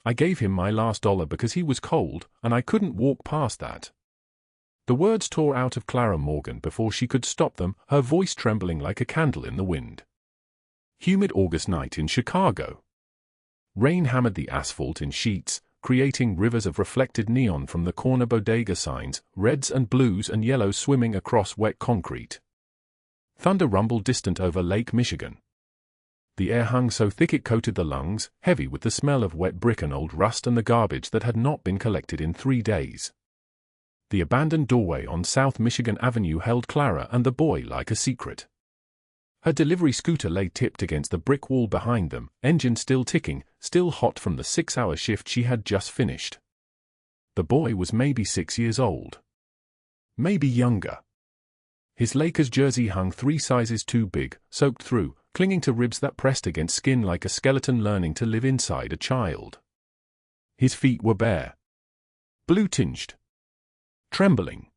I gave him my last dollar because he was cold, and I couldn't walk past that." The words tore out of Clara Morgan before she could stop them, her voice trembling like a candle in the wind. Humid August night in Chicago. Rain hammered the asphalt in sheets, creating rivers of reflected neon from the corner bodega signs, reds and blues and yellows swimming across wet concrete. Thunder rumbled distant over Lake Michigan. The air hung so thick it coated the lungs, heavy with the smell of wet brick and old rust and the garbage that had not been collected in 3 days. The abandoned doorway on South Michigan Avenue held Clara and the boy like a secret. Her delivery scooter lay tipped against the brick wall behind them, engine still ticking, still hot from the 6-hour shift she had just finished. The boy was maybe 6 years old. Maybe younger. His Lakers jersey hung 3 sizes too big, soaked through, clinging to ribs that pressed against skin like a skeleton learning to live inside a child. His feet were bare. Blue-tinged. Trembling.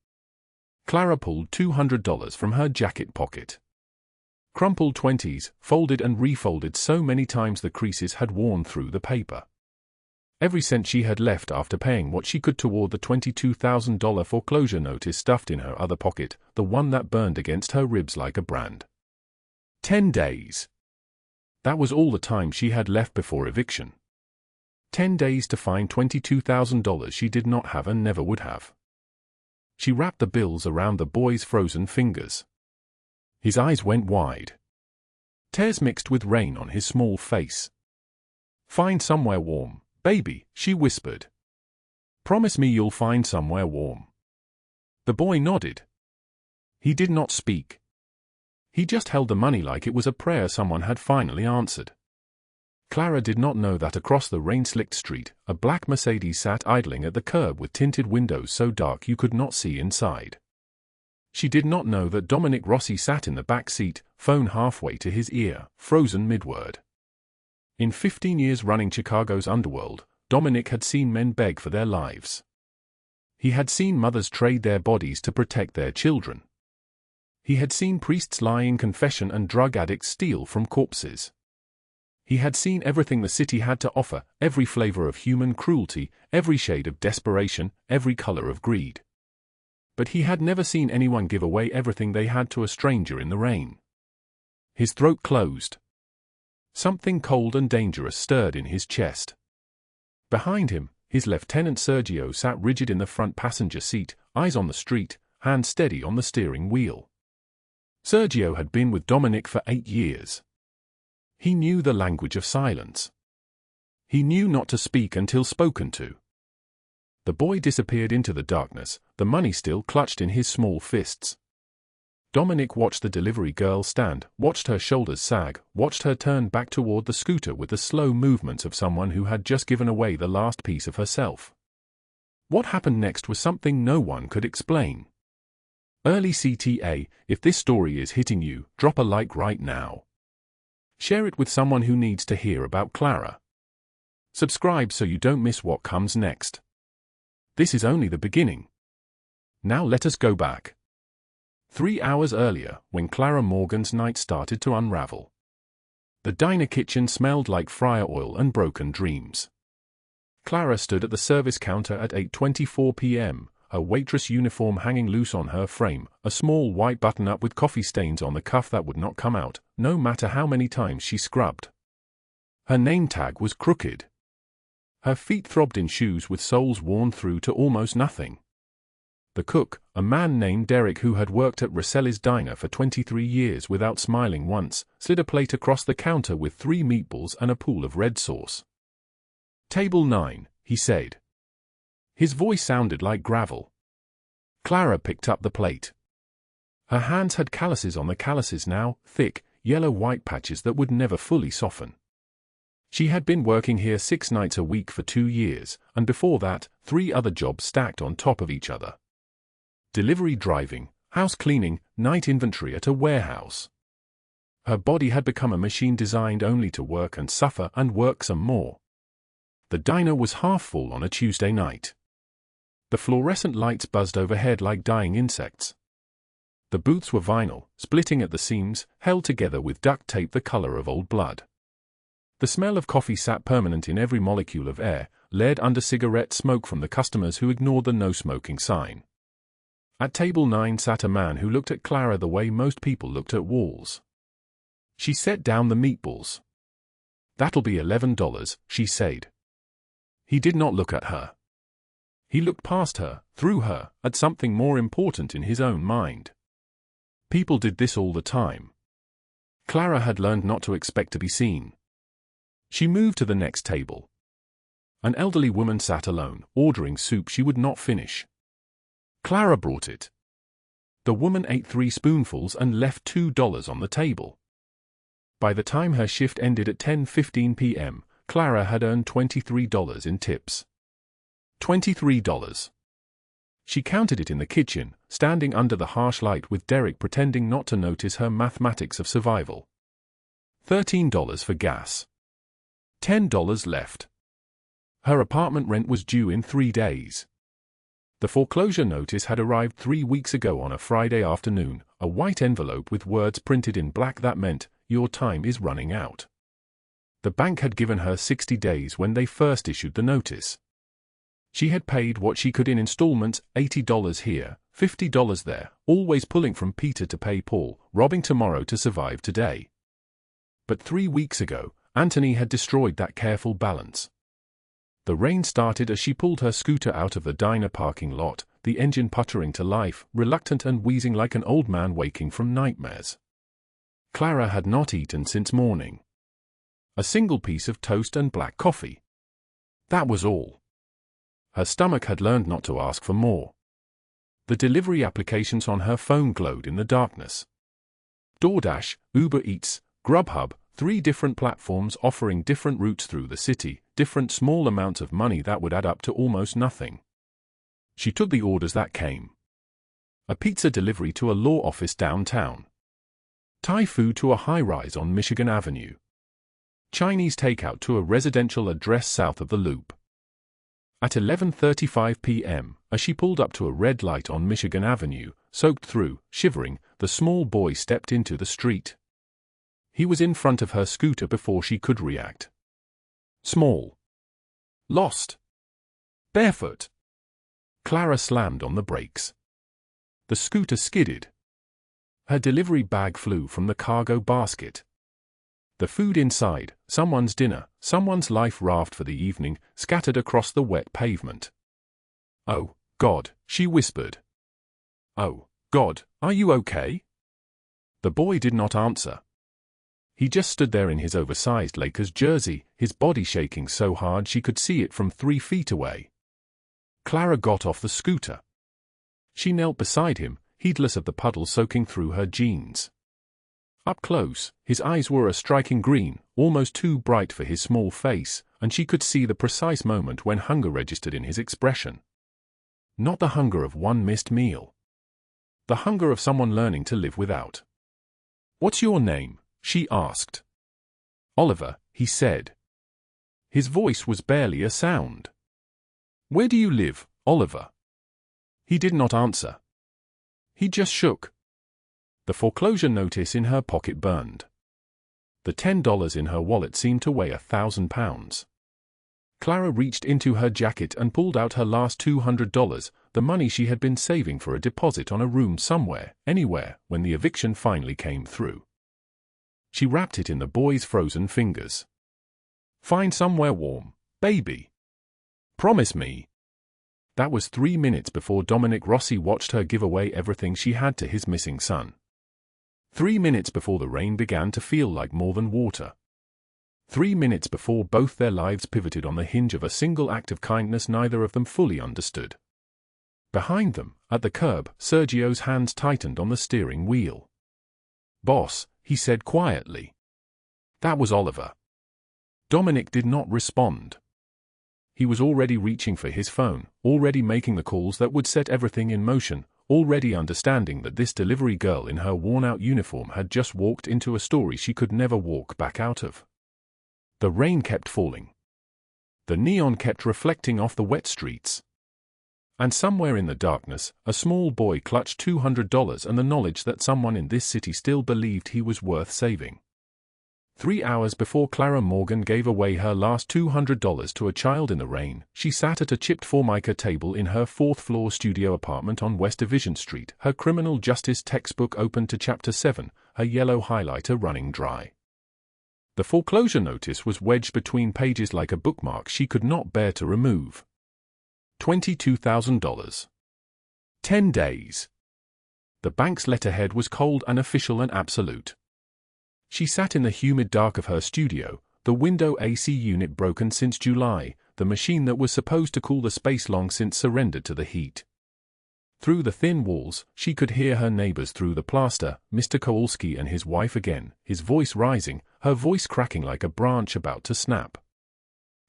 Clara pulled $200 from her jacket pocket. Crumpled 20s, folded and refolded so many times the creases had worn through the paper. Every cent she had left after paying what she could toward the $22,000 foreclosure notice stuffed in her other pocket, the one that burned against her ribs like a brand. 10 days. That was all the time she had left before eviction. 10 days to find $22,000 she did not have and never would have. She wrapped the bills around the boy's frozen fingers. His eyes went wide. Tears mixed with rain on his small face. "Find somewhere warm, baby," she whispered. "Promise me you'll find somewhere warm." The boy nodded. He did not speak. He just held the money like it was a prayer someone had finally answered. Clara did not know that across the rain-slicked street, a black Mercedes sat idling at the curb with tinted windows so dark you could not see inside. She did not know that Dominic Rossi sat in the back seat, phone halfway to his ear, frozen mid-word. In 15 years running Chicago's underworld, Dominic had seen men beg for their lives. He had seen mothers trade their bodies to protect their children. He had seen priests lie in confession and drug addicts steal from corpses. He had seen everything the city had to offer, every flavor of human cruelty, every shade of desperation, every color of greed. But he had never seen anyone give away everything they had to a stranger in the rain. His throat closed. Something cold and dangerous stirred in his chest. Behind him, his Lieutenant Sergio sat rigid in the front passenger seat, eyes on the street, hands steady on the steering wheel. Sergio had been with Dominic for 8 years. He knew the language of silence. He knew not to speak until spoken to. The boy disappeared into the darkness, the money still clutched in his small fists. Dominic watched the delivery girl stand, watched her shoulders sag, watched her turn back toward the scooter with the slow movements of someone who had just given away the last piece of herself. What happened next was something no one could explain. Early CTA, if this story is hitting you, drop a like right now. Share it with someone who needs to hear about Clara. Subscribe so you don't miss what comes next. This is only the beginning. Now let us go back. 3 hours earlier, when Clara Morgan's night started to unravel. The diner kitchen smelled like fryer oil and broken dreams. Clara stood at the service counter at 8:24 p.m., her waitress uniform hanging loose on her frame, a small white button-up with coffee stains on the cuff that would not come out, no matter how many times she scrubbed. Her name tag was crooked. Her feet throbbed in shoes with soles worn through to almost nothing. The cook, a man named Derek who had worked at Rosselli's diner for 23 years without smiling once, slid a plate across the counter with 3 meatballs and a pool of red sauce. "Table 9, he said. His voice sounded like gravel. Clara picked up the plate. Her hands had calluses on the calluses now, thick, yellow-white patches that would never fully soften. She had been working here 6 nights a week for 2 years, and before that, 3 other jobs stacked on top of each other. Delivery driving, house cleaning, night inventory at a warehouse. Her body had become a machine designed only to work and suffer and work some more. The diner was half full on a Tuesday night. The fluorescent lights buzzed overhead like dying insects. The booths were vinyl, splitting at the seams, held together with duct tape the color of old blood. The smell of coffee sat permanent in every molecule of air, layered under cigarette smoke from the customers who ignored the no-smoking sign. At table 9 sat a man who looked at Clara the way most people looked at walls. She set down the meatballs. "That'll be $11, she said. He did not look at her. He looked past her, through her, at something more important in his own mind. People did this all the time. Clara had learned not to expect to be seen. She moved to the next table. An elderly woman sat alone, ordering soup she would not finish. Clara brought it. The woman ate 3 spoonfuls and left $2 on the table. By the time her shift ended at 10:15 p.m., Clara had earned $23 in tips. $23. She counted it in the kitchen, standing under the harsh light with Derek pretending not to notice her mathematics of survival. $13 for gas. $10 left. Her apartment rent was due in 3 days. The foreclosure notice had arrived 3 weeks ago on a Friday afternoon, a white envelope with words printed in black that meant, "Your time is running out." The bank had given her 60 days when they first issued the notice. She had paid what she could in installments, $80 here, $50 there, always pulling from Peter to pay Paul, robbing tomorrow to survive today. But 3 weeks ago, Anthony had destroyed that careful balance. The rain started as she pulled her scooter out of the diner parking lot, the engine puttering to life, reluctant and wheezing like an old man waking from nightmares. Clara had not eaten since morning. A single piece of toast and black coffee. That was all. Her stomach had learned not to ask for more. The delivery applications on her phone glowed in the darkness. DoorDash, Uber Eats, Grubhub, 3 different platforms offering different routes through the city, different small amounts of money that would add up to almost nothing. She took the orders that came. A pizza delivery to a law office downtown. Thai food to a high-rise on Michigan Avenue. Chinese takeout to a residential address south of the Loop. At 11:35 p.m., as she pulled up to a red light on Michigan Avenue, soaked through, shivering, the small boy stepped into the street. He was in front of her scooter before she could react. Small. Lost. Barefoot. Clara slammed on the brakes. The scooter skidded. Her delivery bag flew from the cargo basket. The food inside, someone's dinner, someone's life raft for the evening, scattered across the wet pavement. "Oh, God," she whispered. "Oh, God, are you okay?" The boy did not answer. He just stood there in his oversized Lakers jersey, his body shaking so hard she could see it from 3 feet away. Clara got off the scooter. She knelt beside him, heedless of the puddle soaking through her jeans. Up close, his eyes were a striking green, almost too bright for his small face, and she could see the precise moment when hunger registered in his expression. Not the hunger of one missed meal. The hunger of someone learning to live without. "What's your name?" she asked. "Oliver," he said. His voice was barely a sound. "Where do you live, Oliver?" He did not answer. He just shook. The foreclosure notice in her pocket burned. The $10 in her wallet seemed to weigh 1,000 pounds. Clara reached into her jacket and pulled out her last $200, the money she had been saving for a deposit on a room somewhere, anywhere, when the eviction finally came through. She wrapped it in the boy's frozen fingers. "Find somewhere warm, baby. Promise me." That was 3 minutes before Dominic Rossi watched her give away everything she had to his missing son. 3 minutes before the rain began to feel like more than water. 3 minutes before both their lives pivoted on the hinge of a single act of kindness neither of them fully understood. Behind them, at the curb, Sergio's hands tightened on the steering wheel. "Boss," he said quietly. That was Oliver. Dominic did not respond. He was already reaching for his phone, already making the calls that would set everything in motion, already understanding that this delivery girl in her worn-out uniform had just walked into a story she could never walk back out of. The rain kept falling. The neon kept reflecting off the wet streets. And somewhere in the darkness, a small boy clutched $200 and the knowledge that someone in this city still believed he was worth saving. 3 hours before Clara Morgan gave away her last $200 to a child in the rain, she sat at a chipped formica table in her fourth-floor studio apartment on West Division Street, her criminal justice textbook open to Chapter 7, her yellow highlighter running dry. The foreclosure notice was wedged between pages like a bookmark she could not bear to remove. $22,000. 10 days. The bank's letterhead was cold and official and absolute. She sat in the humid dark of her studio, the window AC unit broken since July, the machine that was supposed to cool the space long since surrendered to the heat. Through the thin walls, she could hear her neighbors through the plaster, Mr. Kowalski and his wife again, his voice rising, her voice cracking like a branch about to snap.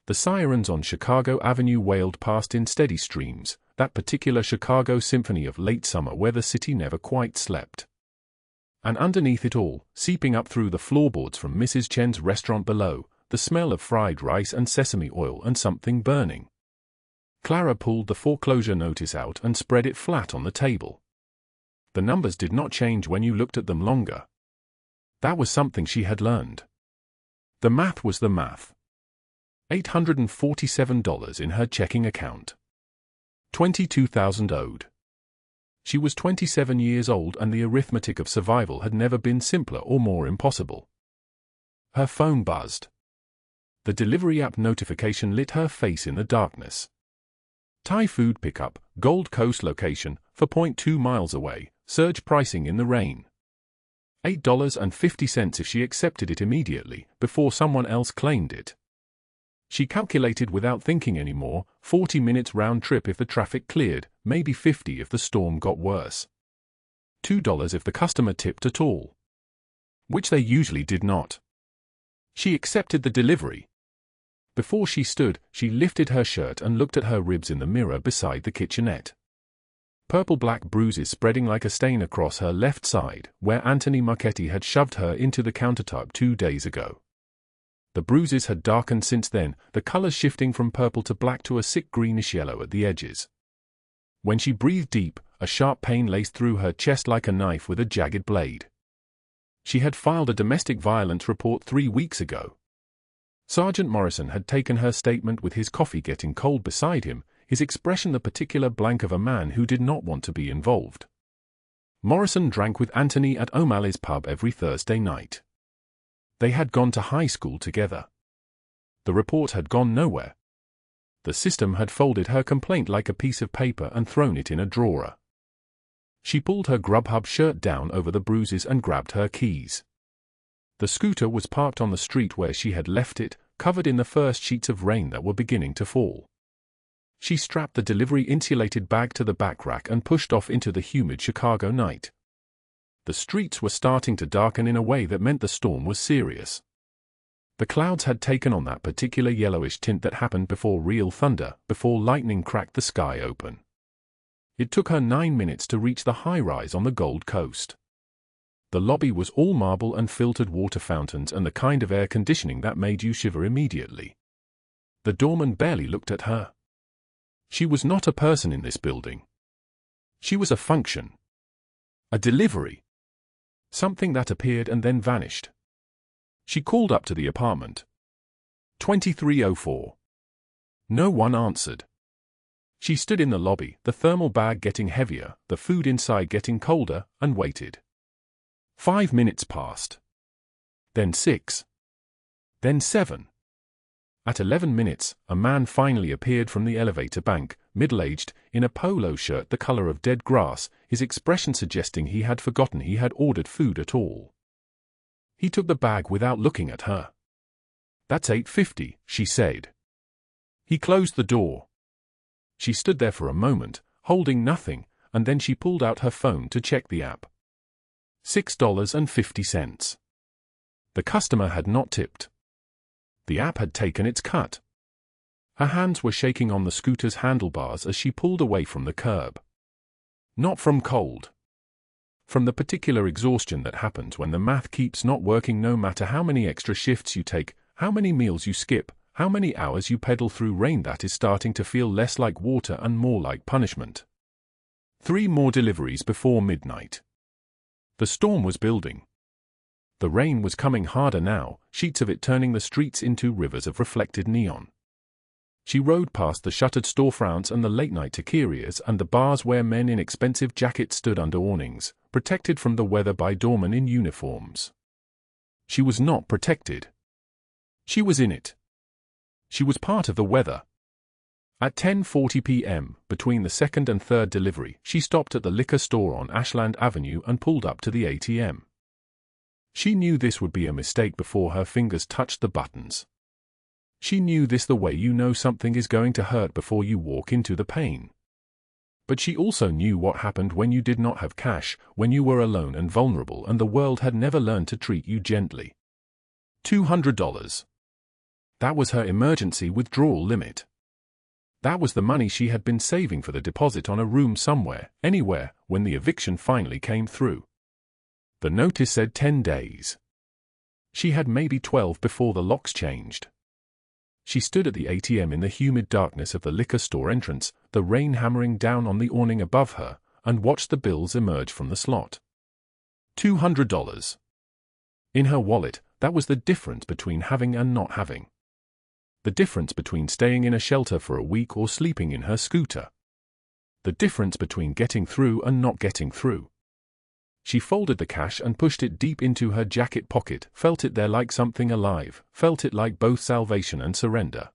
The sirens on Chicago Avenue wailed past in steady streams, that particular Chicago symphony of late summer where the city never quite slept. And underneath it all, seeping up through the floorboards from Mrs. Chen's restaurant below, the smell of fried rice and sesame oil and something burning. Clara pulled the foreclosure notice out and spread it flat on the table. The numbers did not change when you looked at them longer. That was something she had learned. The math was the math. $847 in her checking account. $22,000 owed. She was 27 years old and the arithmetic of survival had never been simpler or more impossible. Her phone buzzed. The delivery app notification lit her face in the darkness. Thai food pickup, Gold Coast location, 4.2 miles away, surge pricing in the rain. $8.50 if she accepted it immediately, before someone else claimed it. She calculated without thinking anymore, 40 minutes round trip if the traffic cleared, maybe 50 if the storm got worse. $2 if the customer tipped at all. Which they usually did not. She accepted the delivery. Before she stood, she lifted her shirt and looked at her ribs in the mirror beside the kitchenette. Purple-black bruises spreading like a stain across her left side, where Anthony Marchetti had shoved her into the countertop 2 days ago. The bruises had darkened since then, the colors shifting from purple to black to a sick greenish yellow at the edges. When she breathed deep, a sharp pain laced through her chest like a knife with a jagged blade. She had filed a domestic violence report 3 weeks ago. Sergeant Morrison had taken her statement with his coffee getting cold beside him, his expression the particular blank of a man who did not want to be involved. Morrison drank with Anthony at O'Malley's pub every Thursday night. They had gone to high school together. The report had gone nowhere. The system had folded her complaint like a piece of paper and thrown it in a drawer. She pulled her Grubhub shirt down over the bruises and grabbed her keys. The scooter was parked on the street where she had left it, covered in the first sheets of rain that were beginning to fall. She strapped the delivery-insulated bag to the back rack and pushed off into the humid Chicago night. The streets were starting to darken in a way that meant the storm was serious. The clouds had taken on that particular yellowish tint that happened before real thunder, before lightning cracked the sky open. It took her 9 minutes to reach the high-rise on the Gold Coast. The lobby was all marble and filtered water fountains and the kind of air conditioning that made you shiver immediately. The doorman barely looked at her. She was not a person in this building. She was a function. A delivery. Something that appeared and then vanished. She called up to the apartment. 2304. No one answered. She stood in the lobby, the thermal bag getting heavier, the food inside getting colder, and waited. 5 minutes passed. Then 6. Then 7. At 11 minutes, a man finally appeared from the elevator bank, middle-aged, in a polo shirt the color of dead grass, his expression suggesting he had forgotten he had ordered food at all. He took the bag without looking at her. "That's $8.50, she said. He closed the door. She stood there for a moment, holding nothing, and then she pulled out her phone to check the app. $6.50. The customer had not tipped. The app had taken its cut. Her hands were shaking on the scooter's handlebars as she pulled away from the curb. Not from cold. From the particular exhaustion that happens when the math keeps not working no matter how many extra shifts you take, how many meals you skip, how many hours you pedal through rain that is starting to feel less like water and more like punishment. 3 more deliveries before midnight. The storm was building. The rain was coming harder now, sheets of it turning the streets into rivers of reflected neon. She rode past the shuttered storefronts and the late-night taquerias and the bars where men in expensive jackets stood under awnings, protected from the weather by doormen in uniforms. She was not protected. She was in it. She was part of the weather. At 10:40 p.m., between the second and third delivery, she stopped at the liquor store on Ashland Avenue and pulled up to the ATM. She knew this would be a mistake before her fingers touched the buttons. She knew this the way you know something is going to hurt before you walk into the pain. But she also knew what happened when you did not have cash, when you were alone and vulnerable and the world had never learned to treat you gently. $200. That was her emergency withdrawal limit. That was the money she had been saving for the deposit on a room somewhere, anywhere, when the eviction finally came through. The notice said 10 days. She had maybe 12 before the locks changed. She stood at the ATM in the humid darkness of the liquor store entrance, the rain hammering down on the awning above her, and watched the bills emerge from the slot. $200. In her wallet, that was the difference between having and not having. The difference between staying in a shelter for a week or sleeping in her scooter. The difference between getting through and not getting through. She folded the cash and pushed it deep into her jacket pocket, felt it there like something alive, felt it like both salvation and surrender.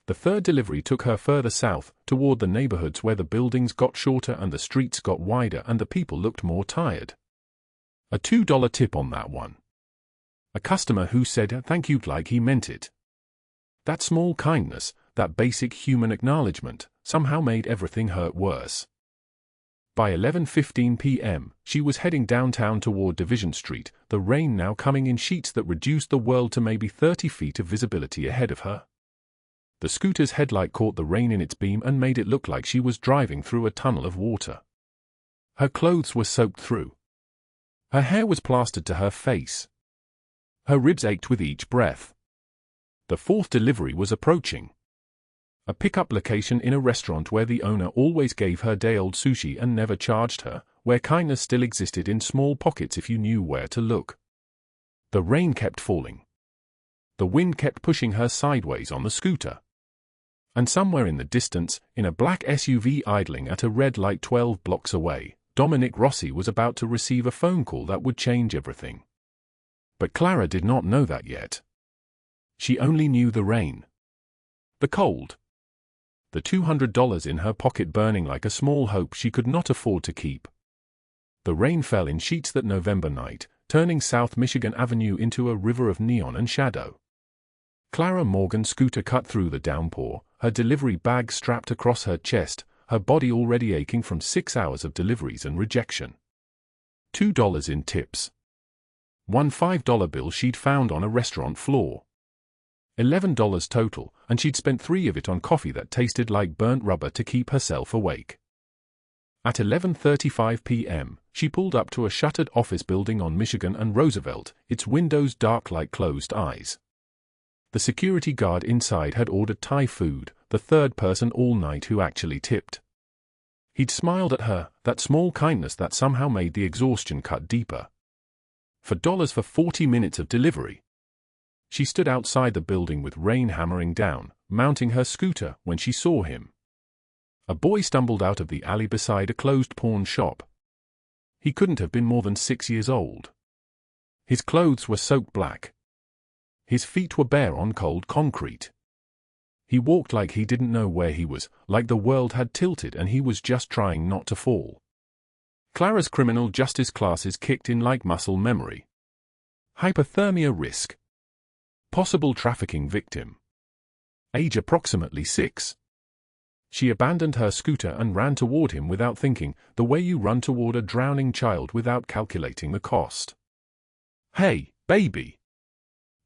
The third delivery took her further south, toward the neighborhoods where the buildings got shorter and the streets got wider and the people looked more tired. A $2 tip on that one. A customer who said thank you like he meant it. That small kindness, that basic human acknowledgement, somehow made everything hurt worse. By 11:15 p.m., she was heading downtown toward Division Street, the rain now coming in sheets that reduced the world to maybe 30 feet of visibility ahead of her. The scooter's headlight caught the rain in its beam and made it look like she was driving through a tunnel of water. Her clothes were soaked through. Her hair was plastered to her face. Her ribs ached with each breath. The fourth delivery was approaching. A pickup location in a restaurant where the owner always gave her day-old sushi and never charged her, where kindness still existed in small pockets if you knew where to look. The rain kept falling. The wind kept pushing her sideways on the scooter. And somewhere in the distance, in a black SUV idling at a red light 12 blocks away, Dominic Rossi was about to receive a phone call that would change everything. But Clara did not know that yet. She only knew the rain. The cold. The $200 in her pocket burning like a small hope she could not afford to keep. The rain fell in sheets that November night, turning South Michigan Avenue into a river of neon and shadow. Clara Morgan's scooter cut through the downpour, her delivery bag strapped across her chest, her body already aching from 6 hours of deliveries and rejection. $2 in tips. One $5 bill she'd found on a restaurant floor. $11 total, and she'd spent 3 of it on coffee that tasted like burnt rubber to keep herself awake. At 11:35 p.m., she pulled up to a shuttered office building on Michigan and Roosevelt, its windows dark like closed eyes. The security guard inside had ordered Thai food, the third person all night who actually tipped. He'd smiled at her, that small kindness that somehow made the exhaustion cut deeper. $4 for 40 minutes of delivery. She stood outside the building with rain hammering down, mounting her scooter, when she saw him. A boy stumbled out of the alley beside a closed pawn shop. He couldn't have been more than 6 years old. His clothes were soaked black. His feet were bare on cold concrete. He walked like he didn't know where he was, like the world had tilted and he was just trying not to fall. Clara's criminal justice classes kicked in like muscle memory. Hypothermia risk. Possible trafficking victim. Age approximately 6. She abandoned her scooter and ran toward him without thinking, the way you run toward a drowning child without calculating the cost. Hey, baby.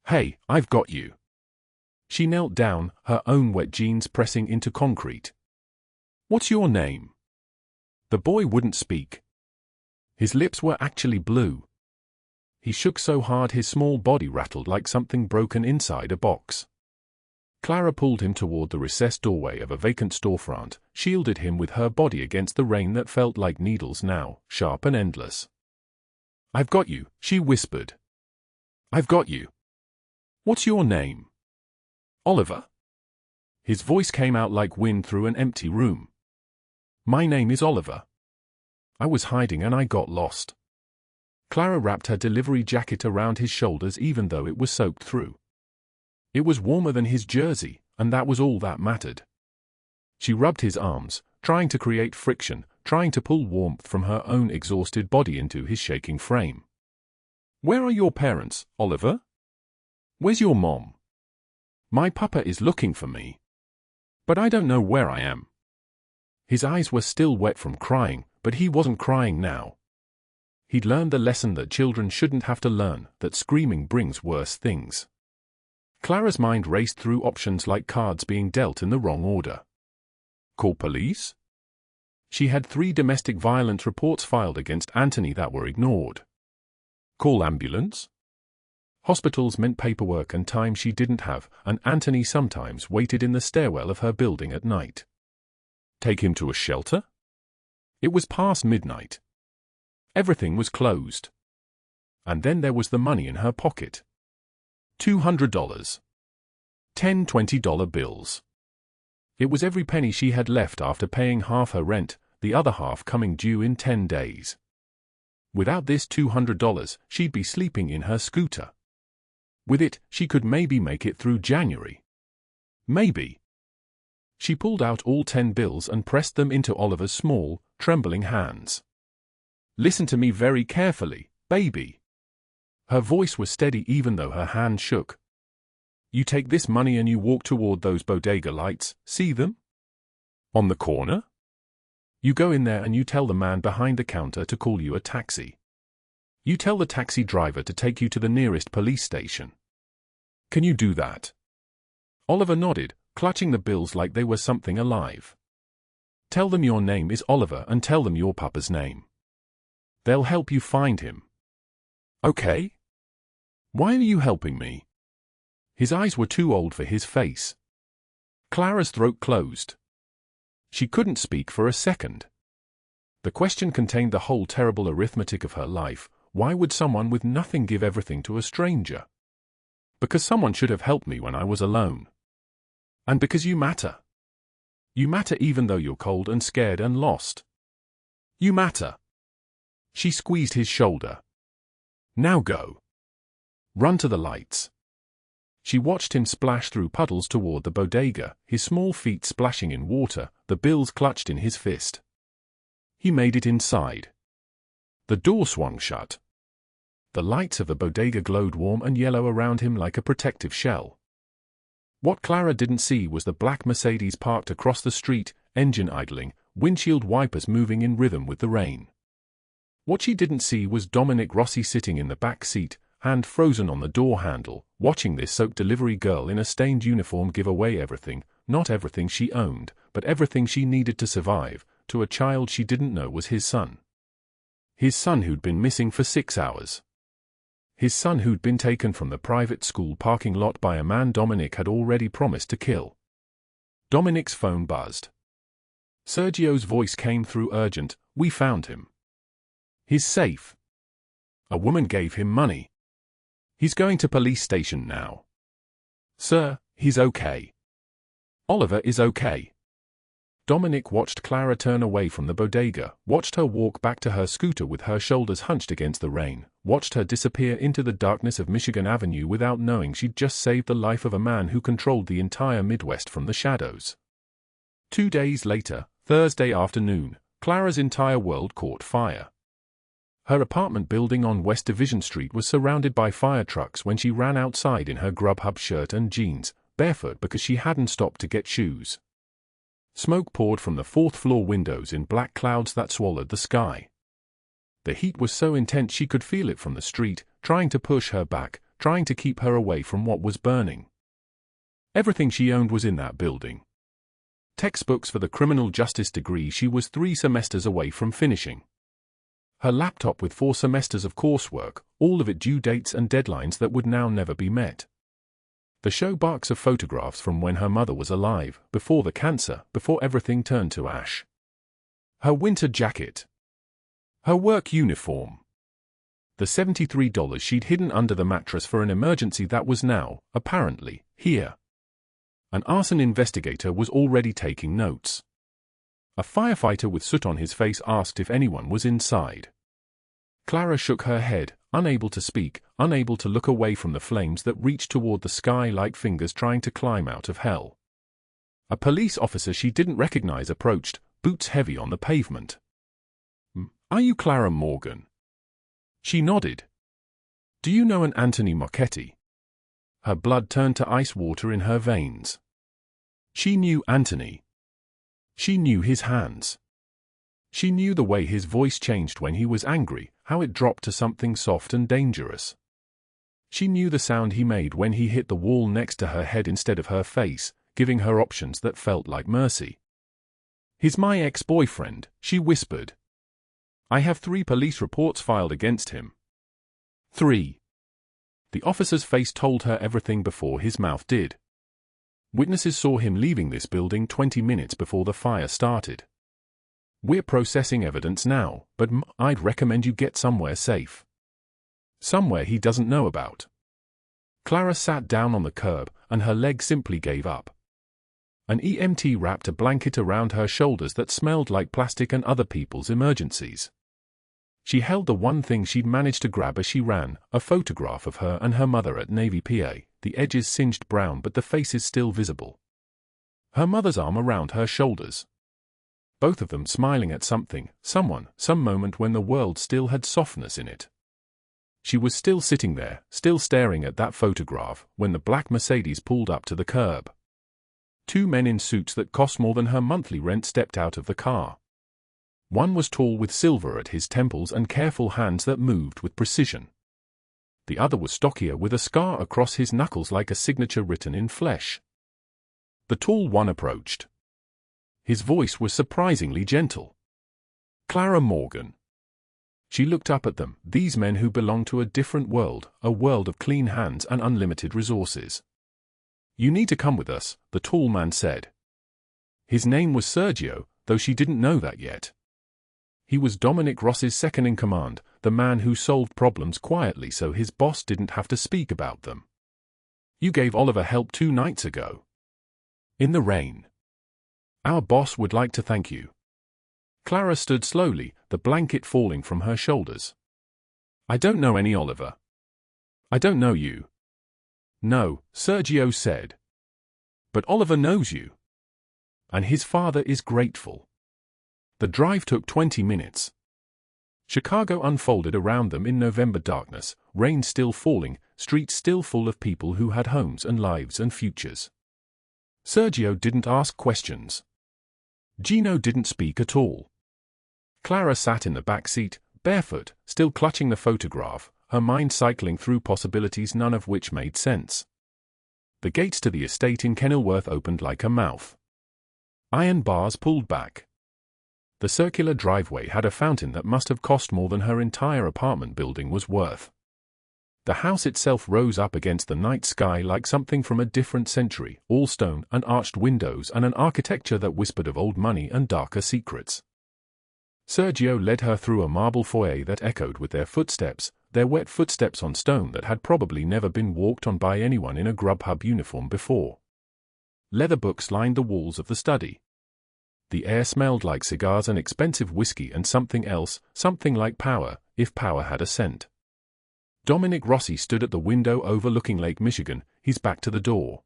Hey, I've got you. She knelt down, her own wet jeans pressing into concrete. What's your name? The boy wouldn't speak. His lips were actually blue. He shook so hard his small body rattled like something broken inside a box. Clara pulled him toward the recessed doorway of a vacant storefront, shielded him with her body against the rain that felt like needles now, sharp and endless. I've got you, she whispered. I've got you. What's your name? Oliver? His voice came out like wind through an empty room. My name is Oliver. I was hiding and I got lost. Clara wrapped her delivery jacket around his shoulders even though it was soaked through. It was warmer than his jersey, and that was all that mattered. She rubbed his arms, trying to create friction, trying to pull warmth from her own exhausted body into his shaking frame. Where are your parents, Oliver? Where's your mom? My papa is looking for me. But I don't know where I am. His eyes were still wet from crying, but he wasn't crying now. He'd learned the lesson that children shouldn't have to learn, that screaming brings worse things. Clara's mind raced through options like cards being dealt in the wrong order. Call police? She had 3 domestic violence reports filed against Anthony that were ignored. Call ambulance? Hospitals meant paperwork and time she didn't have, and Anthony sometimes waited in the stairwell of her building at night. Take him to a shelter? It was past midnight. Everything was closed. And then there was the money in her pocket. $200. 10 $20 bills. It was every penny she had left after paying half her rent, the other half coming due in 10 days. Without this $200, she'd be sleeping in her scooter. With it, she could maybe make it through January. Maybe. She pulled out all 10 bills and pressed them into Oliver's small, trembling hands. Listen to me very carefully, baby. Her voice was steady even though her hand shook. You take this money and you walk toward those bodega lights, see them? On the corner? You go in there and you tell the man behind the counter to call you a taxi. You tell the taxi driver to take you to the nearest police station. Can you do that? Oliver nodded, clutching the bills like they were something alive. Tell them your name is Oliver and tell them your papa's name. They'll help you find him. Okay? Why are you helping me? His eyes were too old for his face. Clara's throat closed. She couldn't speak for a second. The question contained the whole terrible arithmetic of her life. Why would someone with nothing give everything to a stranger? Because someone should have helped me when I was alone. And because you matter. You matter even though you're cold and scared and lost. You matter. She squeezed his shoulder. Now go. Run to the lights. She watched him splash through puddles toward the bodega, his small feet splashing in water, the bills clutched in his fist. He made it inside. The door swung shut. The lights of the bodega glowed warm and yellow around him like a protective shell. What Clara didn't see was the black Mercedes parked across the street, engine idling, windshield wipers moving in rhythm with the rain. What she didn't see was Dominic Rossi sitting in the back seat, hand frozen on the door handle, watching this soaked delivery girl in a stained uniform give away everything, not everything she owned, but everything she needed to survive, to a child she didn't know was his son. His son who'd been missing for 6 hours. His son who'd been taken from the private school parking lot by a man Dominic had already promised to kill. Dominic's phone buzzed. Sergio's voice came through urgent, "We found him. He's safe. A woman gave him money. He's going to police station now. Sir, he's okay. Oliver is okay." Dominic watched Clara turn away from the bodega, watched her walk back to her scooter with her shoulders hunched against the rain, watched her disappear into the darkness of Michigan Avenue without knowing she'd just saved the life of a man who controlled the entire Midwest from the shadows. 2 days later, Thursday afternoon, Clara's entire world caught fire. Her apartment building on West Division Street was surrounded by fire trucks when she ran outside in her Grubhub shirt and jeans, barefoot because she hadn't stopped to get shoes. Smoke poured from the 4th-floor windows in black clouds that swallowed the sky. The heat was so intense she could feel it from the street, trying to push her back, trying to keep her away from what was burning. Everything she owned was in that building. Textbooks for the criminal justice degree she was 3 semesters away from finishing. Her laptop with 4 semesters of coursework, all of it due dates and deadlines that would now never be met. The show box of photographs from when her mother was alive, before the cancer, before everything turned to ash. Her winter jacket. Her work uniform. The $73 she'd hidden under the mattress for an emergency that was now, apparently, here. An arson investigator was already taking notes. A firefighter with soot on his face asked if anyone was inside. Clara shook her head, unable to speak, unable to look away from the flames that reached toward the sky like fingers trying to climb out of hell. A police officer she didn't recognize approached, boots heavy on the pavement. "Are you Clara Morgan?" She nodded. "Do you know an Anthony Marchetti?" Her blood turned to ice water in her veins. She knew Anthony. She knew his hands. She knew the way his voice changed when he was angry, how it dropped to something soft and dangerous. She knew the sound he made when he hit the wall next to her head instead of her face, giving her options that felt like mercy. "He's my ex-boyfriend," she whispered. "I have 3 police reports filed against him." 3. The officer's face told her everything before his mouth did. Witnesses saw him leaving this building 20 minutes before the fire started. "We're processing evidence now, but I'd recommend you get somewhere safe. Somewhere he doesn't know about." Clara sat down on the curb, and her leg simply gave up. An EMT wrapped a blanket around her shoulders that smelled like plastic and other people's emergencies. She held the one thing she'd managed to grab as she ran, a photograph of her and her mother at Navy PA, the edges singed brown but the faces still visible. Her mother's arm around her shoulders. Both of them smiling at something, someone, some moment when the world still had softness in it. She was still sitting there, still staring at that photograph, when the black Mercedes pulled up to the curb. 2 men in suits that cost more than her monthly rent stepped out of the car. One was tall with silver at his temples and careful hands that moved with precision. The other was stockier with a scar across his knuckles like a signature written in flesh. The tall one approached. His voice was surprisingly gentle. "Clara Morgan." She looked up at them, these men who belonged to a different world, a world of clean hands and unlimited resources. "You need to come with us," the tall man said. His name was Sergio, though she didn't know that yet. He was Dominic Ross's second-in-command, the man who solved problems quietly so his boss didn't have to speak about them. "You gave Oliver help 2 nights ago. In the rain. Our boss would like to thank you." Clara stood slowly, the blanket falling from her shoulders. "I don't know any Oliver." "I don't know you." "No," Sergio said. "But Oliver knows you. And his father is grateful." The drive took 20 minutes. Chicago unfolded around them in November darkness, rain still falling, streets still full of people who had homes and lives and futures. Sergio didn't ask questions. Gino didn't speak at all. Clara sat in the back seat, barefoot, still clutching the photograph, her mind cycling through possibilities none of which made sense. The gates to the estate in Kenilworth opened like a mouth. Iron bars pulled back. The circular driveway had a fountain that must have cost more than her entire apartment building was worth. The house itself rose up against the night sky like something from a different century, all stone and arched windows and an architecture that whispered of old money and darker secrets. Sergio led her through a marble foyer that echoed with their footsteps, their wet footsteps on stone that had probably never been walked on by anyone in a Grubhub uniform before. Leather books lined the walls of the study. The air smelled like cigars and expensive whiskey and something else, something like power, if power had a scent. Dominic Rossi stood at the window overlooking Lake Michigan, his back to the door.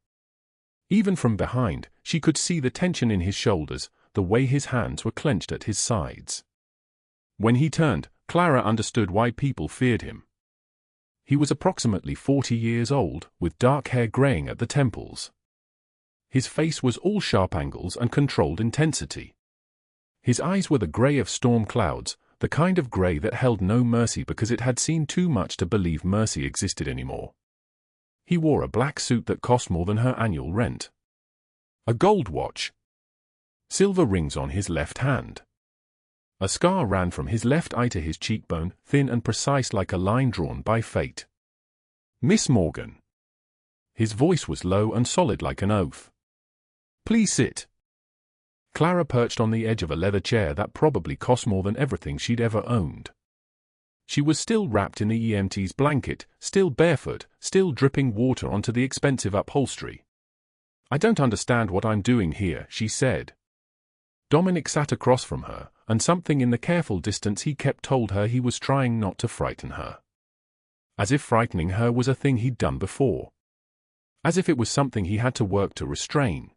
Even from behind, she could see the tension in his shoulders, the way his hands were clenched at his sides. When he turned, Clara understood why people feared him. He was approximately 40 years old, with dark hair graying at the temples. His face was all sharp angles and controlled intensity. His eyes were the gray of storm clouds, the kind of gray that held no mercy because it had seen too much to believe mercy existed anymore. He wore a black suit that cost more than her annual rent. A gold watch. Silver rings on his left hand. A scar ran from his left eye to his cheekbone, thin and precise like a line drawn by fate. "Miss Morgan." His voice was low and solid like an oath. "Please sit." Clara perched on the edge of a leather chair that probably cost more than everything she'd ever owned. She was still wrapped in the EMT's blanket, still barefoot, still dripping water onto the expensive upholstery. "I don't understand what I'm doing here," she said. Dominic sat across from her, and something in the careful distance he kept told her he was trying not to frighten her. As if frightening her was a thing he'd done before. As if it was something he had to work to restrain.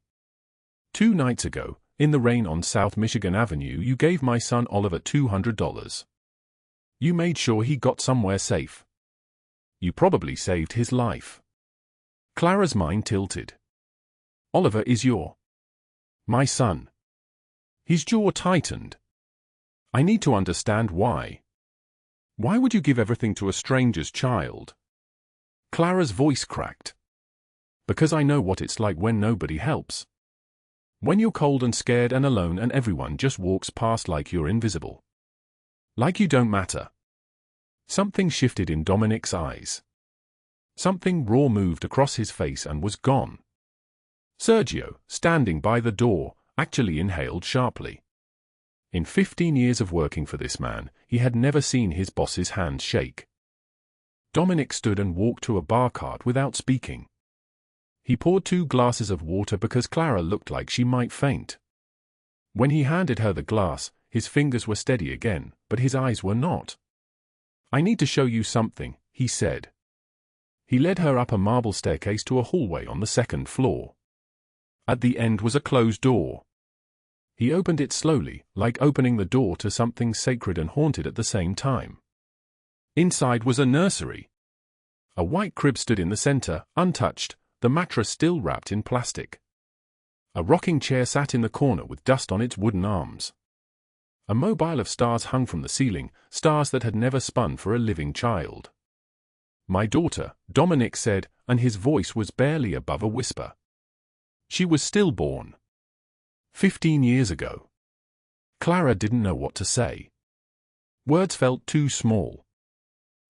"2 nights ago, in the rain on South Michigan Avenue, you gave my son Oliver $200. You made sure he got somewhere safe. You probably saved his life." Clara's mind tilted. "Oliver is my son." His jaw tightened. "I need to understand why. Why would you give everything to a stranger's child?" Clara's voice cracked. "Because I know what it's like when nobody helps. When you're cold and scared and alone and everyone just walks past like you're invisible. Like you don't matter." Something shifted in Dominic's eyes. Something raw moved across his face and was gone. Sergio, standing by the door, actually inhaled sharply. In 15 years of working for this man, he had never seen his boss's hand shake. Dominic stood and walked to a bar cart without speaking. He poured 2 glasses of water because Clara looked like she might faint. When he handed her the glass, his fingers were steady again, but his eyes were not. "I need to show you something," he said. He led her up a marble staircase to a hallway on the 2nd floor. At the end was a closed door. He opened it slowly, like opening the door to something sacred and haunted at the same time. Inside was a nursery. A white crib stood in the center, untouched, the mattress still wrapped in plastic. A rocking chair sat in the corner with dust on its wooden arms. A mobile of stars hung from the ceiling, stars that had never spun for a living child. "My daughter," Dominic said, and his voice was barely above a whisper. "She was stillborn. 15 years ago." Clara didn't know what to say. Words felt too small.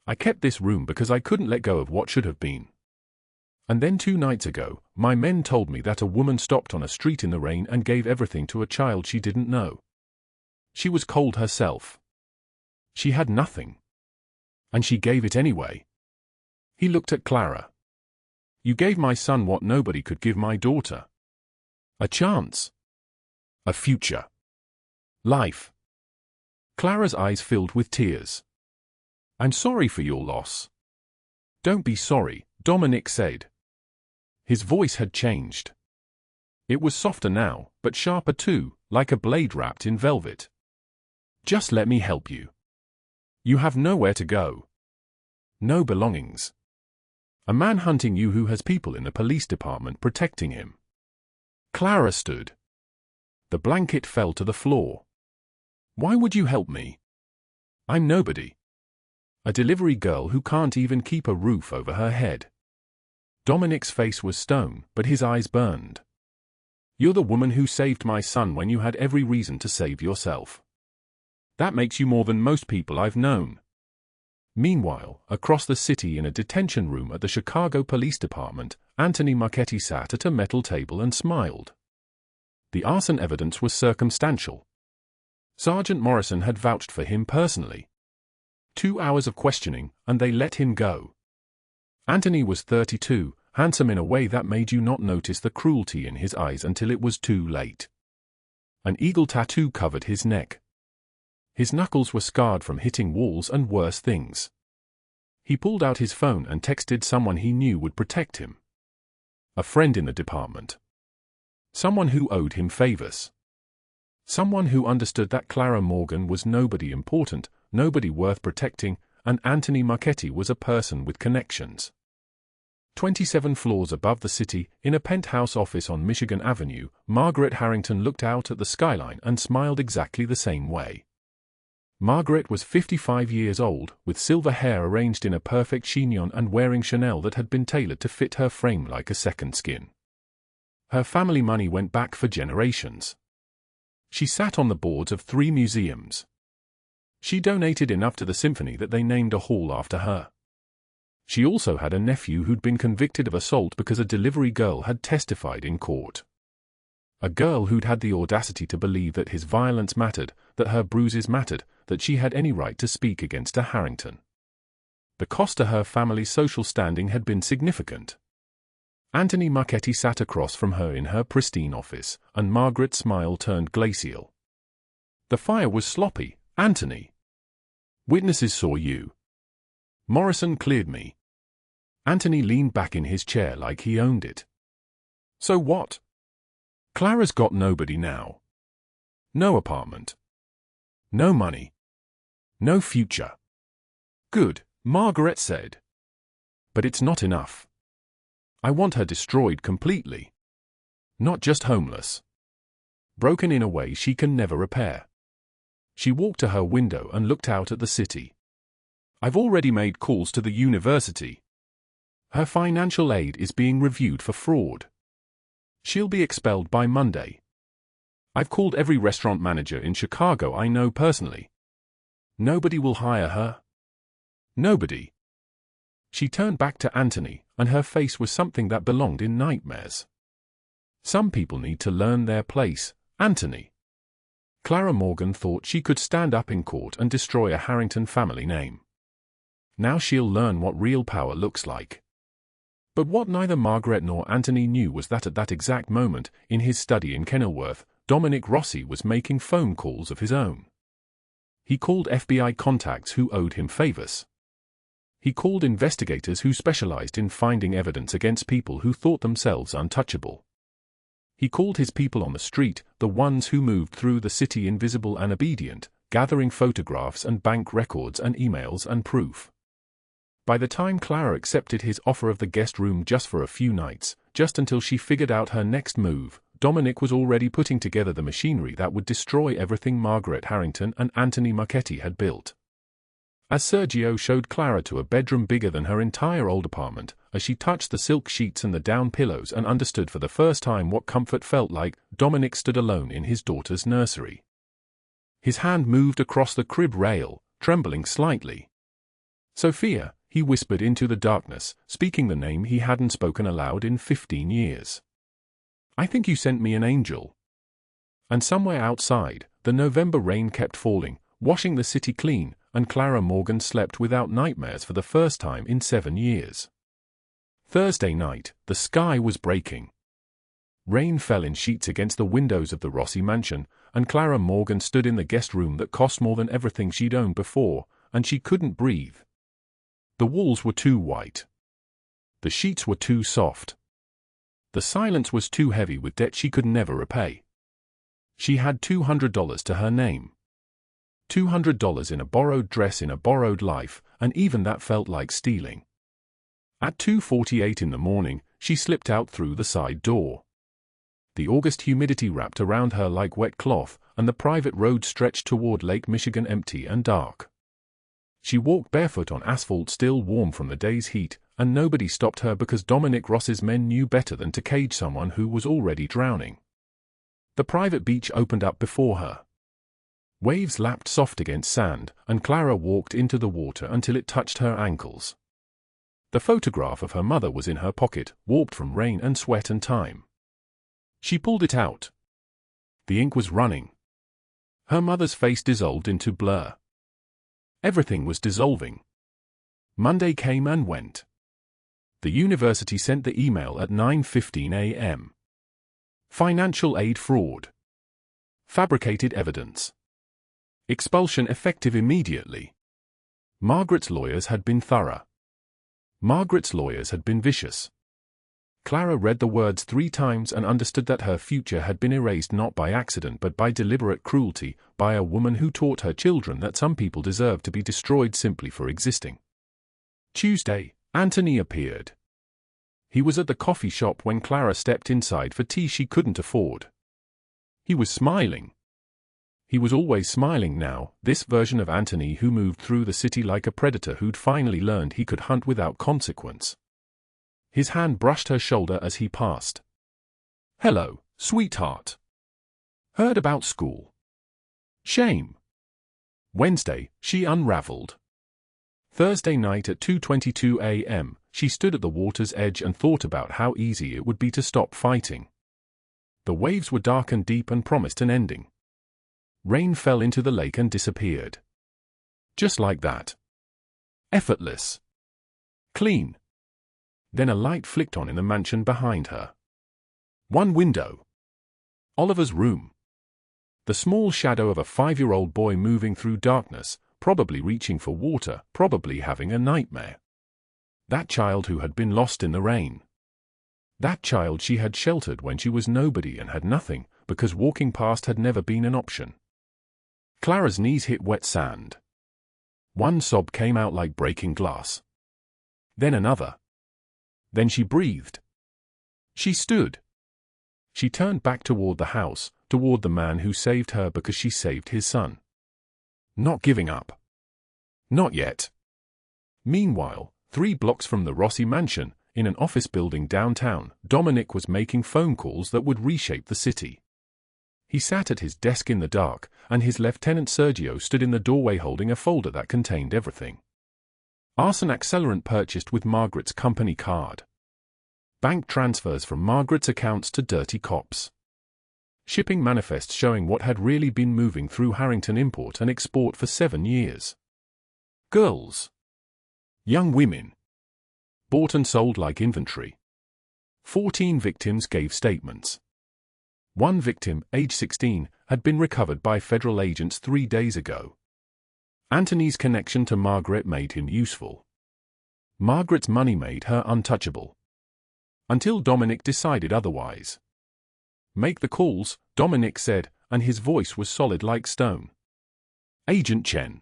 "I kept this room because I couldn't let go of what should have been. And then 2 nights ago, my men told me that a woman stopped on a street in the rain and gave everything to a child she didn't know. She was cold herself. She had nothing. And she gave it anyway." He looked at Clara. "You gave my son what nobody could give my daughter. A chance. A future. Life." Clara's eyes filled with tears. "I'm sorry for your loss." "Don't be sorry," Dominic said. His voice had changed. It was softer now, but sharper too, like a blade wrapped in velvet. "Just let me help you. You have nowhere to go. No belongings. A man hunting you who has people in the police department protecting him." Clara stood. The blanket fell to the floor. "Why would you help me? I'm nobody. A delivery girl who can't even keep a roof over her head." Dominic's face was stone, but his eyes burned. "You're the woman who saved my son when you had every reason to save yourself. That makes you more than most people I've known." Meanwhile, across the city in a detention room at the Chicago Police Department, Anthony Marchetti sat at a metal table and smiled. The arson evidence was circumstantial. Sergeant Morrison had vouched for him personally. 2 hours of questioning, and they let him go. Anthony was 32, handsome in a way that made you not notice the cruelty in his eyes until it was too late. An eagle tattoo covered his neck. His knuckles were scarred from hitting walls and worse things. He pulled out his phone and texted someone he knew would protect him. A friend in the department. Someone who owed him favors. Someone who understood that Clara Morgan was nobody important, nobody worth protecting, and Anthony Marchetti was a person with connections. 27 floors above the city, in a penthouse office on Michigan Avenue, Margaret Harrington looked out at the skyline and smiled exactly the same way. Margaret was 55 years old, with silver hair arranged in a perfect chignon and wearing Chanel that had been tailored to fit her frame like a second skin. Her family money went back for generations. She sat on the boards of 3 museums. She donated enough to the symphony that they named a hall after her. She also had a nephew who'd been convicted of assault because a delivery girl had testified in court. A girl who'd had the audacity to believe that his violence mattered, that her bruises mattered, that she had any right to speak against a Harrington. The cost to her family's social standing had been significant. Anthony Marchetti sat across from her in her pristine office, and Margaret's smile turned glacial. The fire was sloppy, Anthony. Witnesses saw you. Morrison cleared me. Anthony leaned back in his chair like he owned it. So what? Clara's got nobody now. No apartment. No money. No future. Good, Margaret said. But it's not enough. I want her destroyed completely. Not just homeless. Broken in a way she can never repair. She walked to her window and looked out at the city. I've already made calls to the university. Her financial aid is being reviewed for fraud. She'll be expelled by Monday. I've called every restaurant manager in Chicago I know personally. Nobody will hire her. Nobody. She turned back to Anthony, and her face was something that belonged in nightmares. Some people need to learn their place, Anthony. Clara Morgan thought she could stand up in court and destroy a Harrington family name. Now she'll learn what real power looks like. But what neither Margaret nor Anthony knew was that at that exact moment, in his study in Kenilworth, Dominic Rossi was making phone calls of his own. He called FBI contacts who owed him favors. He called investigators who specialized in finding evidence against people who thought themselves untouchable. He called his people on the street, the ones who moved through the city invisible and obedient, gathering photographs and bank records and emails and proof. By the time Clara accepted his offer of the guest room just for a few nights, just until she figured out her next move, Dominic was already putting together the machinery that would destroy everything Margaret Harrington and Anthony Marchetti had built. As Sergio showed Clara to a bedroom bigger than her entire old apartment, as she touched the silk sheets and the down pillows and understood for the first time what comfort felt like, Dominic stood alone in his daughter's nursery. His hand moved across the crib rail, trembling slightly. Sophia, he whispered into the darkness, speaking the name he hadn't spoken aloud in 15 years. I think you sent me an angel. And somewhere outside, the November rain kept falling, washing the city clean, and Clara Morgan slept without nightmares for the first time in 7 years. Thursday night, the sky was breaking. Rain fell in sheets against the windows of the Rossi mansion, and Clara Morgan stood in the guest room that cost more than everything she'd owned before, and she couldn't breathe. The walls were too white. The sheets were too soft. The silence was too heavy with debt she could never repay. She had $200 to her name. $200 in a borrowed dress in a borrowed life, and even that felt like stealing. At 2:48 in the morning, she slipped out through the side door. The August humidity wrapped around her like wet cloth, and the private road stretched toward Lake Michigan empty and dark. She walked barefoot on asphalt still warm from the day's heat, and nobody stopped her because Dominic Ross's men knew better than to cage someone who was already drowning. The private beach opened up before her. Waves lapped soft against sand, and Clara walked into the water until it touched her ankles. The photograph of her mother was in her pocket, warped from rain and sweat and time. She pulled it out. The ink was running. Her mother's face dissolved into blur. Everything was dissolving. Monday came and went. The university sent the email at 9:15 a.m. Financial aid fraud. Fabricated evidence. Expulsion effective immediately. Margaret's lawyers had been thorough. Margaret's lawyers had been vicious. Clara read the words 3 times and understood that her future had been erased not by accident but by deliberate cruelty, by a woman who taught her children that some people deserve to be destroyed simply for existing. Tuesday, Anthony appeared. He was at the coffee shop when Clara stepped inside for tea she couldn't afford. He was smiling. He was always smiling now, this version of Anthony who moved through the city like a predator who'd finally learned he could hunt without consequence. His hand brushed her shoulder as he passed. Hello, sweetheart. Heard about school? Shame. Wednesday, she unraveled. Thursday night at 2:22 a.m., she stood at the water's edge and thought about how easy it would be to stop fighting. The waves were dark and deep and promised an ending. Rain fell into the lake and disappeared. Just like that. Effortless. Clean. Then a light flicked on in the mansion behind her. One window. Oliver's room. The small shadow of a 5-year-old boy moving through darkness, probably reaching for water, probably having a nightmare. That child who had been lost in the rain. That child she had sheltered when she was nobody and had nothing, because walking past had never been an option. Clara's knees hit wet sand. One sob came out like breaking glass. Then another. Then she breathed. She stood. She turned back toward the house, toward the man who saved her because she saved his son. Not giving up. Not yet. Meanwhile, 3 blocks from the Rossi mansion, in an office building downtown, Dominic was making phone calls that would reshape the city. He sat at his desk in the dark, and his lieutenant Sergio stood in the doorway holding a folder that contained everything. Arson accelerant purchased with Margaret's company card. Bank transfers from Margaret's accounts to dirty cops. Shipping manifests showing what had really been moving through Harrington import and export for 7 years. Girls. Young women. Bought and sold like inventory. 14 victims gave statements. One victim, age 16, had been recovered by federal agents 3 days ago. Anthony's connection to Margaret made him useful. Margaret's money made her untouchable. Until Dominic decided otherwise. Make the calls, Dominic said, and his voice was solid like stone. Agent Chen.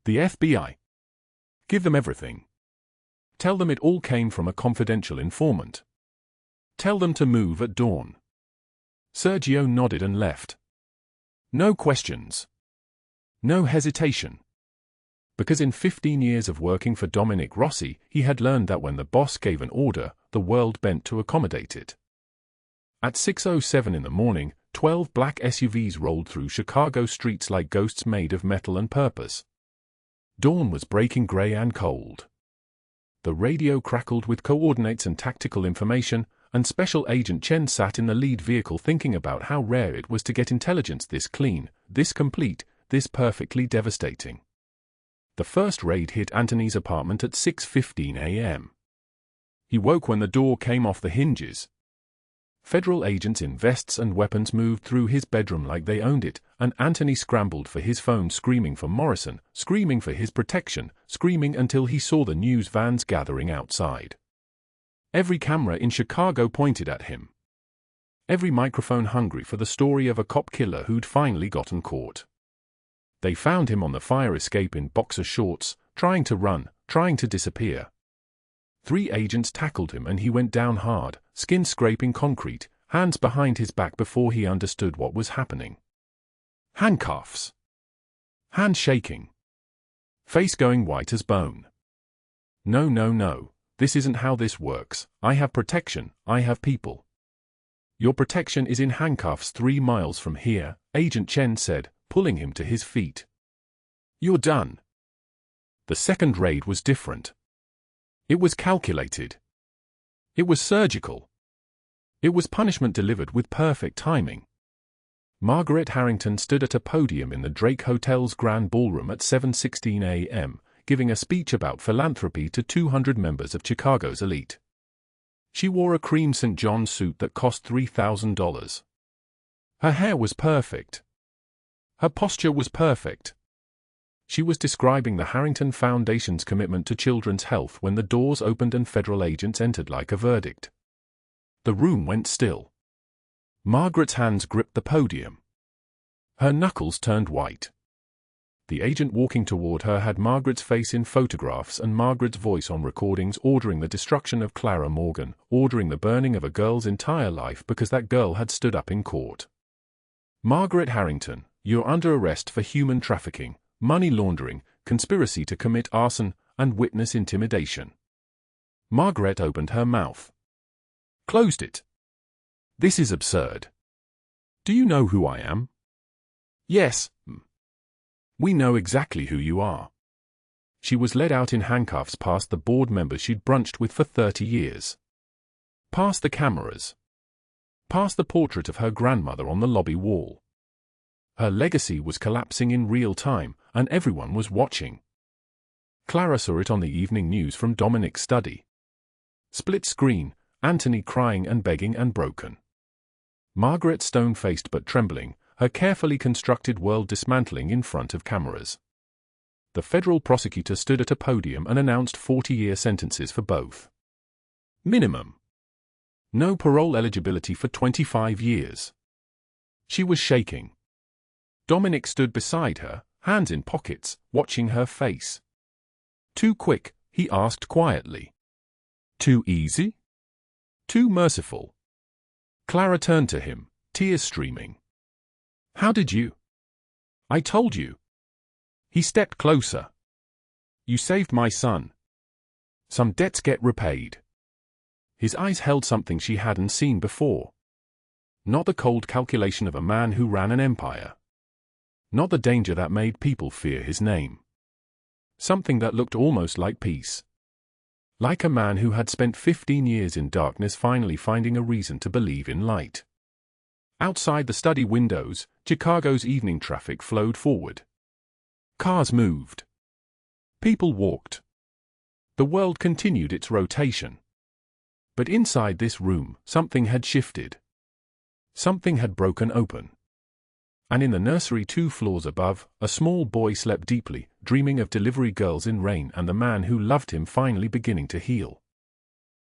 The FBI. Give them everything. Tell them it all came from a confidential informant. Tell them to move at dawn. Sergio nodded and left. No questions. No hesitation. Because in 15 years of working for Dominic Rossi, he had learned that when the boss gave an order, the world bent to accommodate it. At 6:07 in the morning, 12 black SUVs rolled through Chicago streets like ghosts made of metal and purpose. Dawn was breaking gray and cold. The radio crackled with coordinates and tactical information, and Special Agent Chen sat in the lead vehicle thinking about how rare it was to get intelligence this clean, this complete, this perfectly devastating. The first raid hit Anthony's apartment at 6:15 a.m. He woke when the door came off the hinges. Federal agents in vests and weapons moved through his bedroom like they owned it, and Anthony scrambled for his phone, screaming for Morrison, screaming for his protection, screaming until he saw the news vans gathering outside. Every camera in Chicago pointed at him. Every microphone hungry for the story of a cop killer who'd finally gotten caught. They found him on the fire escape in boxer shorts, trying to run, trying to disappear. 3 agents tackled him and he went down hard, skin scraping concrete, hands behind his back before he understood what was happening. Handcuffs. Hand shaking. Face going white as bone. No, no, no, this isn't how this works. I have protection, I have people. Your protection is in handcuffs 3 miles from here, Agent Chen said, pulling him to his feet. You're done. The second raid was different. It was calculated. It was surgical. It was punishment delivered with perfect timing. Margaret Harrington stood at a podium in the Drake Hotel's Grand Ballroom at 7:16 a.m., giving a speech about philanthropy to 200 members of Chicago's elite. She wore a cream St. John's suit that cost $3,000. Her hair was perfect. Her posture was perfect. She was describing the Harrington Foundation's commitment to children's health when the doors opened and federal agents entered like a verdict. The room went still. Margaret's hands gripped the podium. Her knuckles turned white. The agent walking toward her had Margaret's face in photographs and Margaret's voice on recordings ordering the destruction of Clara Morgan, ordering the burning of a girl's entire life because that girl had stood up in court. Margaret Harrington, you're under arrest for human trafficking, money laundering, conspiracy to commit arson, and witness intimidation. Margaret opened her mouth. Closed it. This is absurd. Do you know who I am? Yes. We know exactly who you are. She was led out in handcuffs past the board members she'd brunched with for 30 years. Past the cameras. past the portrait of her grandmother on the lobby wall. Her legacy was collapsing in real time, and everyone was watching. Clara saw it on the evening news from Dominic's study. Split screen, Anthony crying and begging and broken. Margaret stone-faced but trembling, her carefully constructed world dismantling in front of cameras. The federal prosecutor stood at a podium and announced 40-year sentences for both. Minimum. No parole eligibility for 25 years. She was shaking. Dominic stood beside her, hands in pockets, watching her face. Too quick, he asked quietly. Too easy? Too merciful? Clara turned to him, tears streaming. How did you? I told you. He stepped closer. You saved my son. Some debts get repaid. His eyes held something she hadn't seen before. Not the cold calculation of a man who ran an empire. Not the danger that made people fear his name. Something that looked almost like peace. Like a man who had spent 15 years in darkness finally finding a reason to believe in light. Outside the study windows, Chicago's evening traffic flowed forward. Cars moved. People walked. The world continued its rotation. But inside this room, something had shifted. Something had broken open. And in the nursery 2 floors above, a small boy slept deeply, dreaming of delivery girls in rain and the man who loved him finally beginning to heal.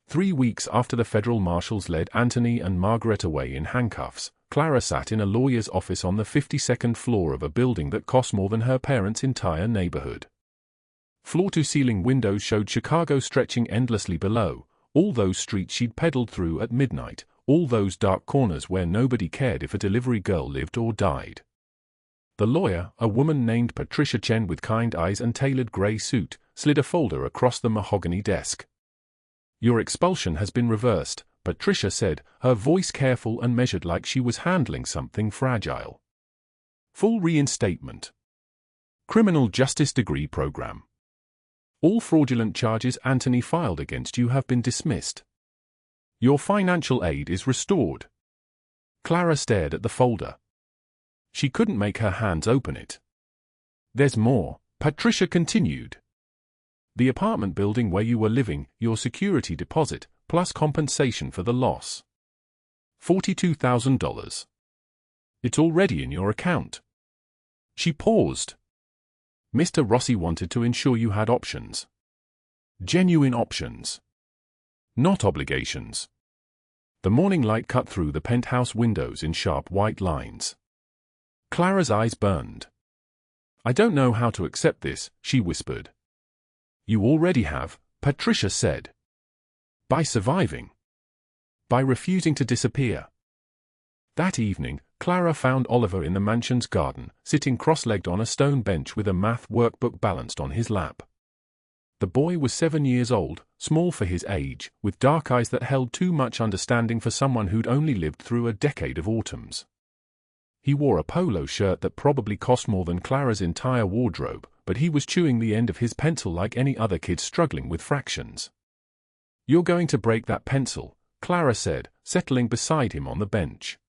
3 weeks after the federal marshals led Anthony and Margaret away in handcuffs, Clara sat in a lawyer's office on the 52nd floor of a building that cost more than her parents' entire neighborhood. Floor-to-ceiling windows showed Chicago stretching endlessly below, all those streets she'd pedaled through at midnight, all those dark corners where nobody cared if a delivery girl lived or died. The lawyer, a woman named Patricia Chen with kind eyes and tailored gray suit, slid a folder across the mahogany desk. Your expulsion has been reversed, Patricia said, her voice careful and measured like she was handling something fragile. Full reinstatement. Criminal Justice Degree Program. All fraudulent charges Anthony filed against you have been dismissed. Your financial aid is restored. Clara stared at the folder. She couldn't make her hands open it. There's more, Patricia continued. The apartment building where you were living, your security deposit, plus compensation for the loss. $42,000. It's already in your account. She paused. Mr. Rossi wanted to ensure you had options. Genuine options. Not obligations. The morning light cut through the penthouse windows in sharp white lines. Clara's eyes burned. I don't know how to accept this, she whispered. You already have, Patricia said. By surviving. By refusing to disappear. That evening, Clara found Oliver in the mansion's garden, sitting cross-legged on a stone bench with a math workbook balanced on his lap. The boy was 7 years old, small for his age, with dark eyes that held too much understanding for someone who'd only lived through a decade of autumns. He wore a polo shirt that probably cost more than Clara's entire wardrobe, but he was chewing the end of his pencil like any other kid struggling with fractions. You're going to break that pencil, Clara said, settling beside him on the bench.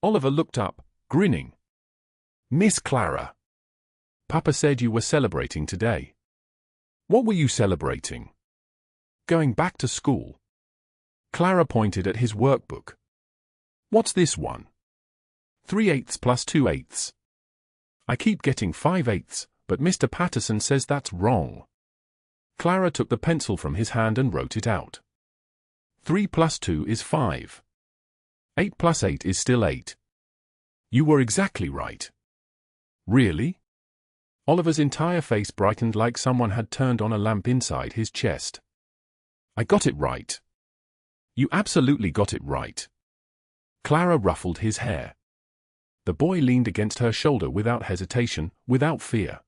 Oliver looked up, grinning. Miss Clara. Papa said you were celebrating today. What were you celebrating? Going back to school. Clara pointed at his workbook. What's this one? 3/8 plus 2/8. I keep getting 5/8, but Mr. Patterson says that's wrong. Clara took the pencil from his hand and wrote it out. 3 plus 2 is 5. 8 plus 8 is still 8. You were exactly right. Really? Oliver's entire face brightened like someone had turned on a lamp inside his chest. I got it right. You absolutely got it right. Clara ruffled his hair. The boy leaned against her shoulder without hesitation, without fear.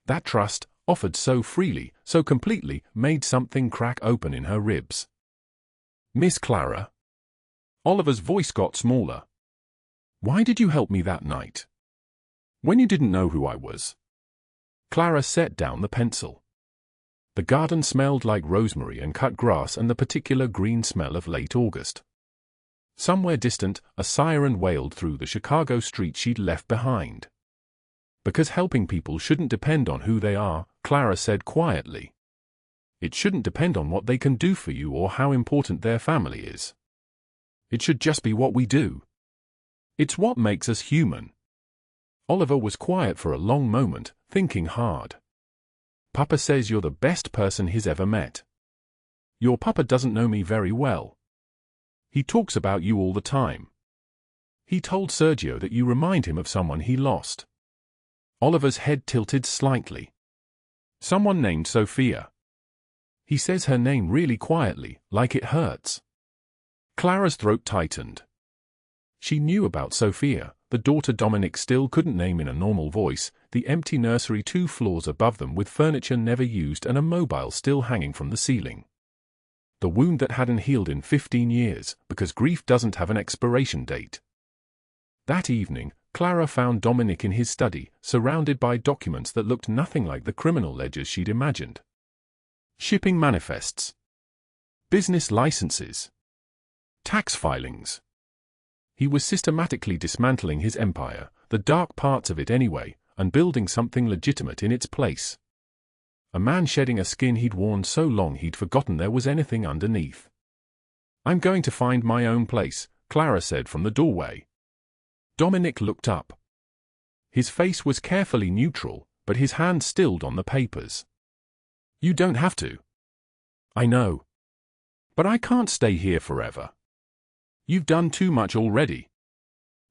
That trust, offered so freely, so completely, made something crack open in her ribs. Miss Clara. Oliver's voice got smaller. Why did you help me that night? When you didn't know who I was. Clara set down the pencil. The garden smelled like rosemary and cut grass and the particular green smell of late August. Somewhere distant, a siren wailed through the Chicago street she'd left behind. Because helping people shouldn't depend on who they are, Clara said quietly. It shouldn't depend on what they can do for you or how important their family is. It should just be what we do. It's what makes us human. Oliver was quiet for a long moment, thinking hard. Papa says you're the best person he's ever met. Your papa doesn't know me very well. He talks about you all the time. He told Sergio that you remind him of someone he lost. Oliver's head tilted slightly. Someone named Sophia. He says her name really quietly, like it hurts. Clara's throat tightened. She knew about Sophia, the daughter Dominic still couldn't name in a normal voice, the empty nursery 2 floors above them with furniture never used and a mobile still hanging from the ceiling. The wound that hadn't healed in 15 years, because grief doesn't have an expiration date. That evening, Clara found Dominic in his study, surrounded by documents that looked nothing like the criminal ledgers she'd imagined. Shipping manifests. Business licenses. Tax filings. He was systematically dismantling his empire, the dark parts of it anyway, and building something legitimate in its place. A man shedding a skin he'd worn so long he'd forgotten there was anything underneath. I'm going to find my own place, Clara said from the doorway. Dominic looked up. His face was carefully neutral, but his hand stilled on the papers. You don't have to. I know. But I can't stay here forever. You've done too much already.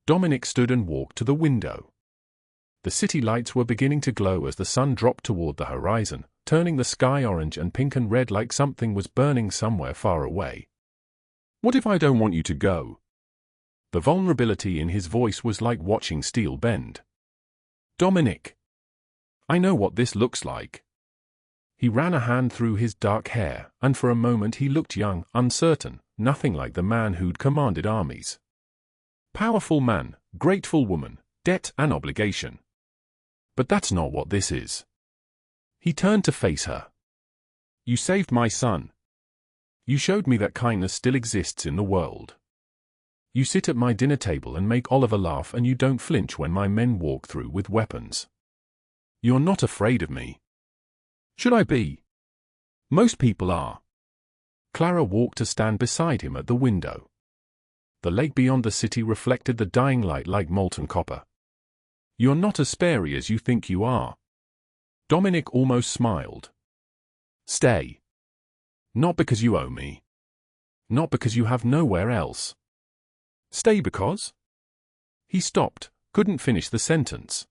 Dominic stood and walked to the window. The city lights were beginning to glow as the sun dropped toward the horizon, turning the sky orange and pink and red like something was burning somewhere far away. What if I don't want you to go? The vulnerability in his voice was like watching steel bend. Dominic. I know what this looks like. He ran a hand through his dark hair, and for a moment he looked young, uncertain, nothing like the man who'd commanded armies. Powerful man, grateful woman, debt and obligation. But that's not what this is. He turned to face her. You saved my son. You showed me that kindness still exists in the world. You sit at my dinner table and make Oliver laugh, and you don't flinch when my men walk through with weapons. You're not afraid of me. Should I be? Most people are. Clara walked to stand beside him at the window. The lake beyond the city reflected the dying light like molten copper. You're not as spary as you think you are. Dominic almost smiled. Stay. Not because you owe me. Not because you have nowhere else. Stay because? He stopped, couldn't finish the sentence.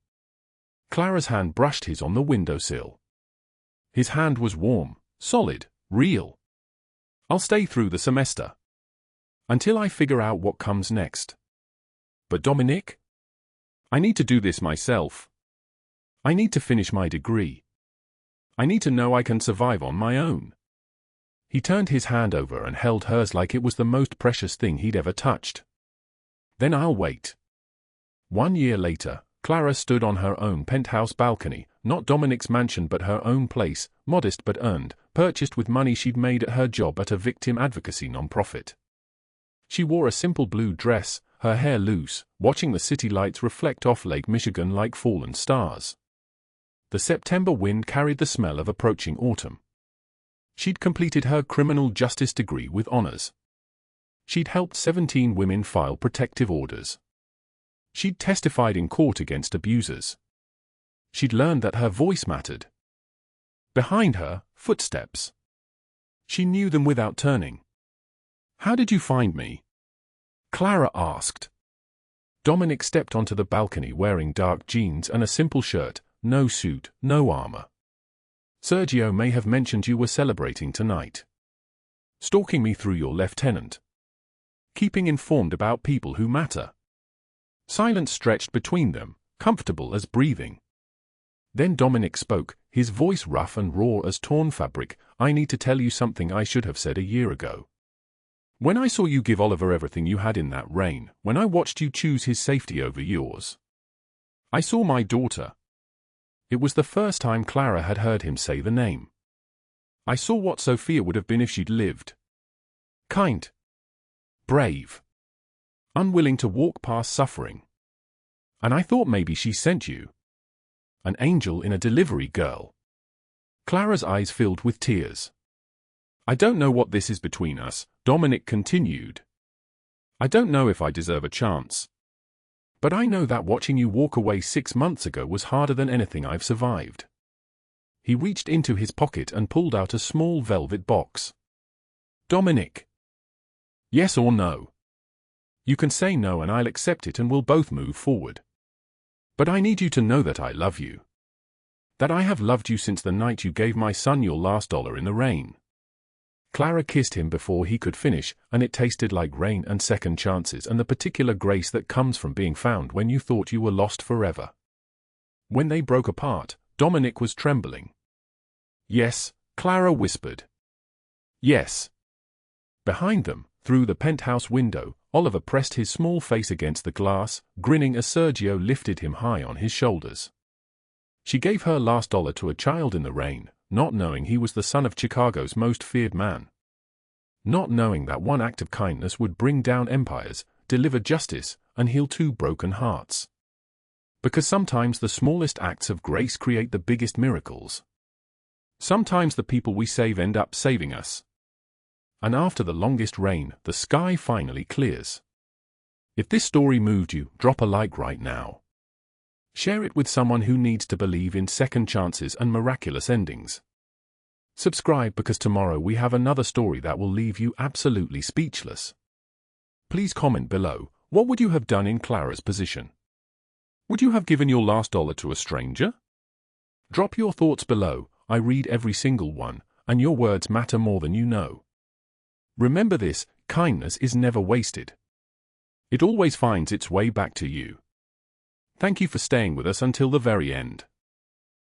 Clara's hand brushed his on the windowsill. His hand was warm, solid, real. I'll stay through the semester. Until I figure out what comes next. But Dominic? I need to do this myself. I need to finish my degree. I need to know I can survive on my own. He turned his hand over and held hers like it was the most precious thing he'd ever touched. Then I'll wait. 1 year later, Clara stood on her own penthouse balcony, not Dominic's mansion but her own place, modest but earned, purchased with money she'd made at her job at a victim advocacy nonprofit. She wore a simple blue dress, her hair loose, watching the city lights reflect off Lake Michigan like fallen stars. The September wind carried the smell of approaching autumn. She'd completed her criminal justice degree with honors. She'd helped 17 women file protective orders. She'd testified in court against abusers. She'd learned that her voice mattered. Behind her, footsteps. She knew them without turning. How did you find me? Clara asked. Dominic stepped onto the balcony wearing dark jeans and a simple shirt, no suit, no armor. Sergio may have mentioned you were celebrating tonight. Stalking me through your lieutenant. Keeping informed about people who matter. Silence stretched between them, comfortable as breathing. Then Dominic spoke, his voice rough and raw as torn fabric. I need to tell you something I should have said a year ago. When I saw you give Oliver everything you had in that rain, when I watched you choose his safety over yours, I saw my daughter. It was the first time Clara had heard him say the name. I saw what Sophia would have been if she'd lived. Kind. Brave. unwilling to walk past suffering. And I thought maybe she sent you. An angel in a delivery girl. Clara's eyes filled with tears. I don't know what this is between us, Dominic continued. I don't know if I deserve a chance. But I know that watching you walk away 6 months ago was harder than anything I've survived. He reached into his pocket and pulled out a small velvet box. Dominic. Yes or no? You can say no and I'll accept it and we'll both move forward. But I need you to know that I love you. That I have loved you since the night you gave my son your last dollar in the rain. Clara kissed him before he could finish, and it tasted like rain and second chances and the particular grace that comes from being found when you thought you were lost forever. When they broke apart, Dominic was trembling. Yes, Clara whispered. Yes. Behind them, through the penthouse window, Oliver pressed his small face against the glass, grinning as Sergio lifted him high on his shoulders. She gave her last dollar to a child in the rain, not knowing he was the son of Chicago's most feared man. Not knowing that one act of kindness would bring down empires, deliver justice, and heal 2 broken hearts. Because sometimes the smallest acts of grace create the biggest miracles. Sometimes the people we save end up saving us. And after the longest rain, the sky finally clears. If this story moved you, drop a like right now. Share it with someone who needs to believe in second chances and miraculous endings. Subscribe because tomorrow we have another story that will leave you absolutely speechless. Please comment below, what would you have done in Clara's position? Would you have given your last dollar to a stranger? Drop your thoughts below, I read every single one, and your words matter more than you know. Remember this, kindness is never wasted. It always finds its way back to you. Thank you for staying with us until the very end.